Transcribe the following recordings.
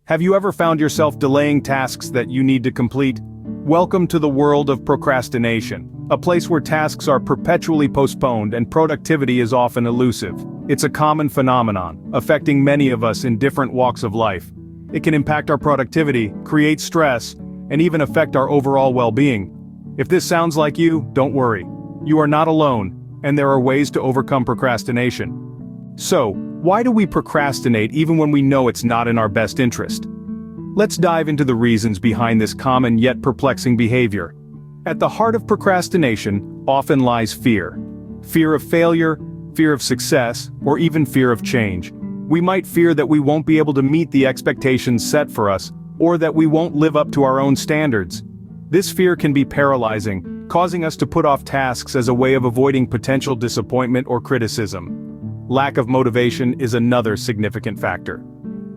Have you ever found yourself delaying tasks that you need to complete? Welcome to the world of procrastination, a place where tasks are perpetually postponed and productivity is often elusive. It's a common phenomenon, affecting many of us in different walks of life. It can impact our productivity, create stress, and even affect our overall well-being. If this sounds like you, don't worry. You are not alone, and there are ways to overcome procrastination. So, why do we procrastinate even when we know it's not in our best interest? Let's dive into the reasons behind this common yet perplexing behavior. At the heart of procrastination often lies fear. Fear of failure, fear of success, or even fear of change. We might fear that we won't be able to meet the expectations set for us, or that we won't live up to our own standards. This fear can be paralyzing, causing us to put off tasks as a way of avoiding potential disappointment or criticism. Lack of motivation is another significant factor.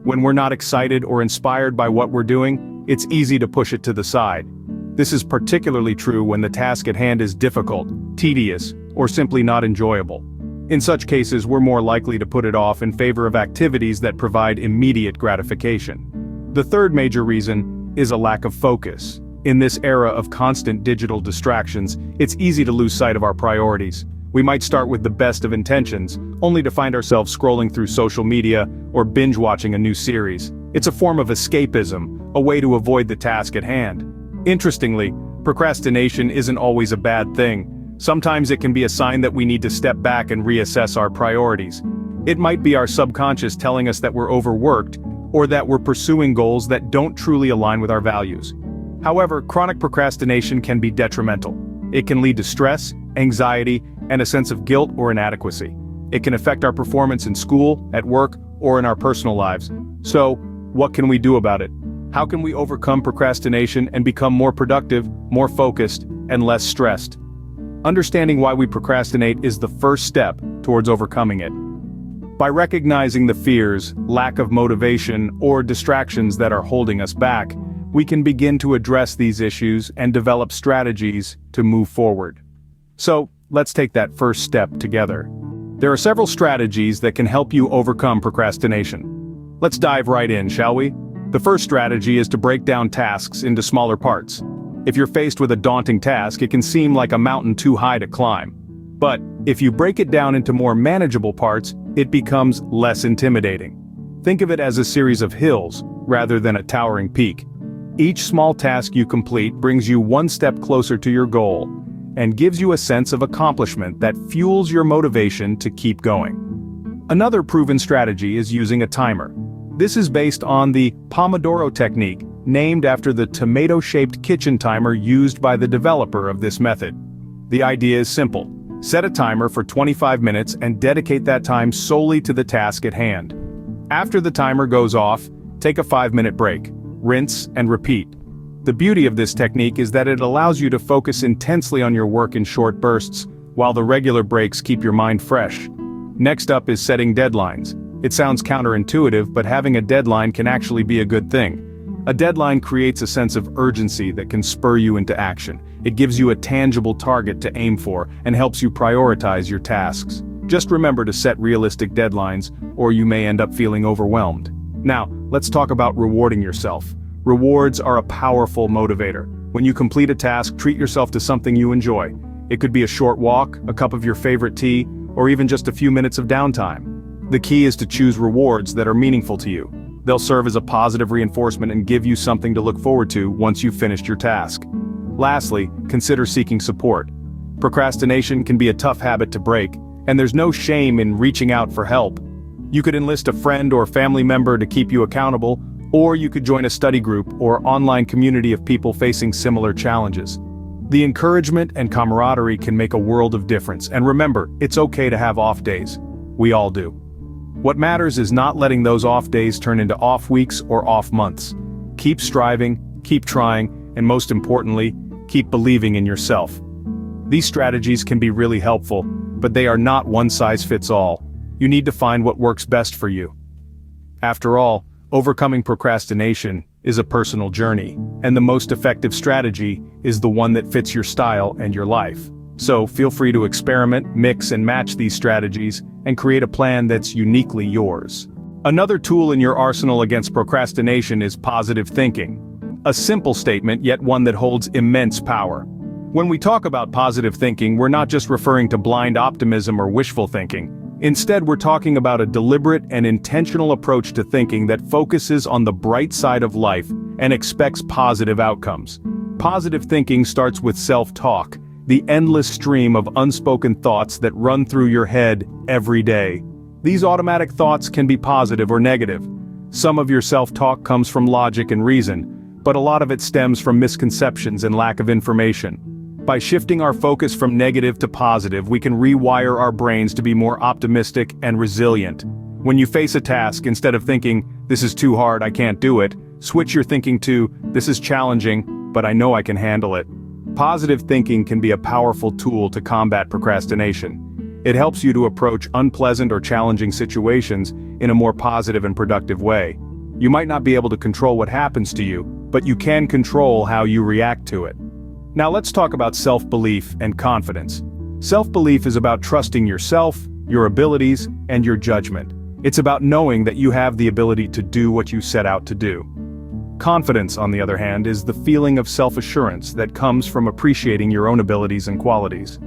When we're not excited or inspired by what we're doing, it's easy to push it to the side. This is particularly true when the task at hand is difficult, tedious, or simply not enjoyable. In such cases, we're more likely to put it off in favor of activities that provide immediate gratification. The third major reason is a lack of focus. In this era of constant digital distractions, it's easy to lose sight of our priorities. We might start with the best of intentions, only to find ourselves scrolling through social media or binge-watching a new series. It's a form of escapism, a way to avoid the task at hand. Interestingly, procrastination isn't always a bad thing. Sometimes it can be a sign that we need to step back and reassess our priorities. It might be our subconscious telling us that we're overworked, or that we're pursuing goals that don't truly align with our values. However, chronic procrastination can be detrimental. It can lead to stress, anxiety, and a sense of guilt or inadequacy. It can affect our performance in school, at work, or in our personal lives. So, what can we do about it? How can we overcome procrastination and become more productive, more focused, and less stressed? Understanding why we procrastinate is the first step towards overcoming it. By recognizing the fears, lack of motivation, or distractions that are holding us back, we can begin to address these issues and develop strategies to move forward. So, let's take that first step together. There are several strategies that can help you overcome procrastination. Let's dive right in, shall we? The first strategy is to break down tasks into smaller parts. If you're faced with a daunting task, it can seem like a mountain too high to climb. But if you break it down into more manageable parts, it becomes less intimidating. Think of it as a series of hills, rather than a towering peak. Each small task you complete brings you one step closer to your goal, and gives you a sense of accomplishment that fuels your motivation to keep going. Another proven strategy is using a timer. This is based on the Pomodoro technique, named after the tomato-shaped kitchen timer used by the developer of this method. The idea is simple. Set a timer for 25 minutes and dedicate that time solely to the task at hand. After the timer goes off, take a 5-minute break, rinse and repeat. The beauty of this technique is that it allows you to focus intensely on your work in short bursts, while the regular breaks keep your mind fresh. Next up is setting deadlines. It sounds counterintuitive, but having a deadline can actually be a good thing. A deadline creates a sense of urgency that can spur you into action. It gives you a tangible target to aim for and helps you prioritize your tasks. Just remember to set realistic deadlines, or you may end up feeling overwhelmed. Now, let's talk about rewarding yourself. Rewards are a powerful motivator. When you complete a task, treat yourself to something you enjoy. It could be a short walk, a cup of your favorite tea, or even just a few minutes of downtime. The key is to choose rewards that are meaningful to you. They'll serve as a positive reinforcement and give you something to look forward to once you've finished your task. Lastly, consider seeking support. Procrastination can be a tough habit to break, and there's no shame in reaching out for help. You could enlist a friend or family member to keep you accountable, or you could join a study group or online community of people facing similar challenges. The encouragement and camaraderie can make a world of difference, and remember, it's okay to have off days. We all do. What matters is not letting those off days turn into off weeks or off months. Keep striving, keep trying, and most importantly, keep believing in yourself. These strategies can be really helpful, but they are not one size fits all. You need to find what works best for you. After all, overcoming procrastination is a personal journey, and the most effective strategy is the one that fits your style and your life. So feel free to experiment, mix and match these strategies, and create a plan that's uniquely yours. Another tool in your arsenal against procrastination is positive thinking. A simple statement, yet one that holds immense power. When we talk about positive thinking, we're not just referring to blind optimism or wishful thinking. Instead, we're talking about a deliberate and intentional approach to thinking that focuses on the bright side of life and expects positive outcomes. Positive thinking starts with self-talk, the endless stream of unspoken thoughts that run through your head every day. These automatic thoughts can be positive or negative. Some of your self-talk comes from logic and reason, but a lot of it stems from misconceptions and lack of information. By shifting our focus from negative to positive, we can rewire our brains to be more optimistic and resilient. When you face a task, instead of thinking, "This is too hard, I can't do it," switch your thinking to, "This is challenging, but I know I can handle it." Positive thinking can be a powerful tool to combat procrastination. It helps you to approach unpleasant or challenging situations in a more positive and productive way. You might not be able to control what happens to you, but you can control how you react to it. Now let's talk about self-belief and confidence. Self-belief is about trusting yourself, your abilities, and your judgment. It's about knowing that you have the ability to do what you set out to do. Confidence, on the other hand, is the feeling of self-assurance that comes from appreciating your own abilities and qualities.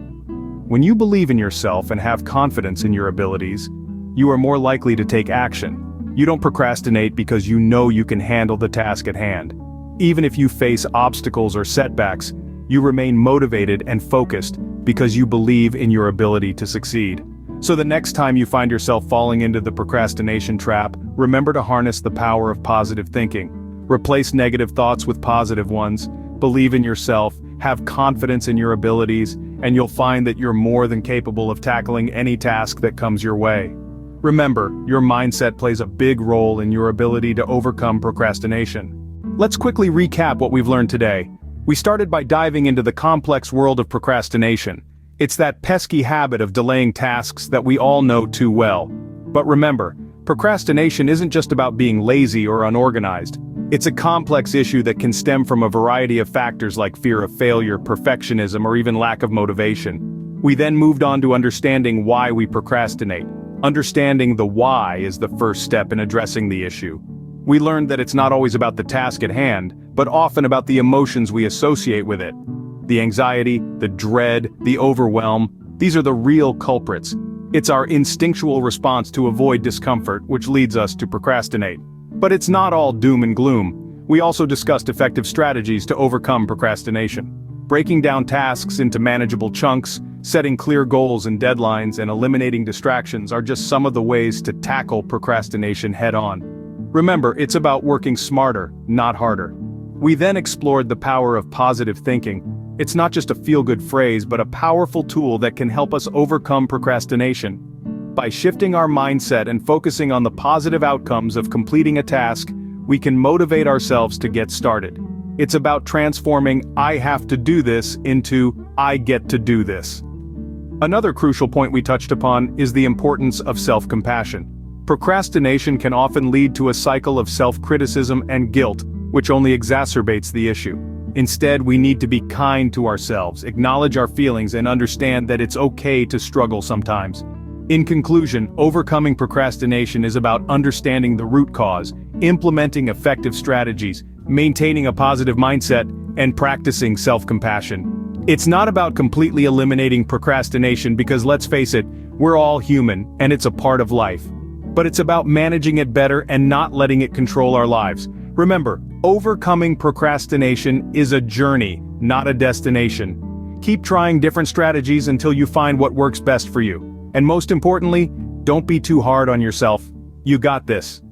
When you believe in yourself and have confidence in your abilities, you are more likely to take action. You don't procrastinate because you know you can handle the task at hand. Even if you face obstacles or setbacks, you remain motivated and focused because you believe in your ability to succeed. So the next time you find yourself falling into the procrastination trap, remember to harness the power of positive thinking. Replace negative thoughts with positive ones, believe in yourself, have confidence in your abilities, and you'll find that you're more than capable of tackling any task that comes your way. Remember, your mindset plays a big role in your ability to overcome procrastination. Let's quickly recap what we've learned today. We started by diving into the complex world of procrastination. It's that pesky habit of delaying tasks that we all know too well. But remember, procrastination isn't just about being lazy or unorganized. It's a complex issue that can stem from a variety of factors like fear of failure, perfectionism, or even lack of motivation. We then moved on to understanding why we procrastinate. Understanding the why is the first step in addressing the issue. We learned that it's not always about the task at hand, but often about the emotions we associate with it. The anxiety, the dread, the overwhelm, these are the real culprits. It's our instinctual response to avoid discomfort which leads us to procrastinate. But it's not all doom and gloom. We also discussed effective strategies to overcome procrastination. Breaking down tasks into manageable chunks, setting clear goals and deadlines, and eliminating distractions are just some of the ways to tackle procrastination head-on. Remember, it's about working smarter, not harder. We then explored the power of positive thinking. It's not just a feel-good phrase, but a powerful tool that can help us overcome procrastination. By shifting our mindset and focusing on the positive outcomes of completing a task, we can motivate ourselves to get started. It's about transforming "I have to do this" into "I get to do this." Another crucial point we touched upon is the importance of self-compassion. Procrastination can often lead to a cycle of self-criticism and guilt, which only exacerbates the issue. Instead, we need to be kind to ourselves, acknowledge our feelings, and understand that it's okay to struggle sometimes. In conclusion, overcoming procrastination is about understanding the root cause, implementing effective strategies, maintaining a positive mindset, and practicing self-compassion. It's not about completely eliminating procrastination because, let's face it, we're all human, and it's a part of life. But it's about managing it better and not letting it control our lives. Remember, overcoming procrastination is a journey, not a destination. Keep trying different strategies until you find what works best for you. And most importantly, don't be too hard on yourself. You got this.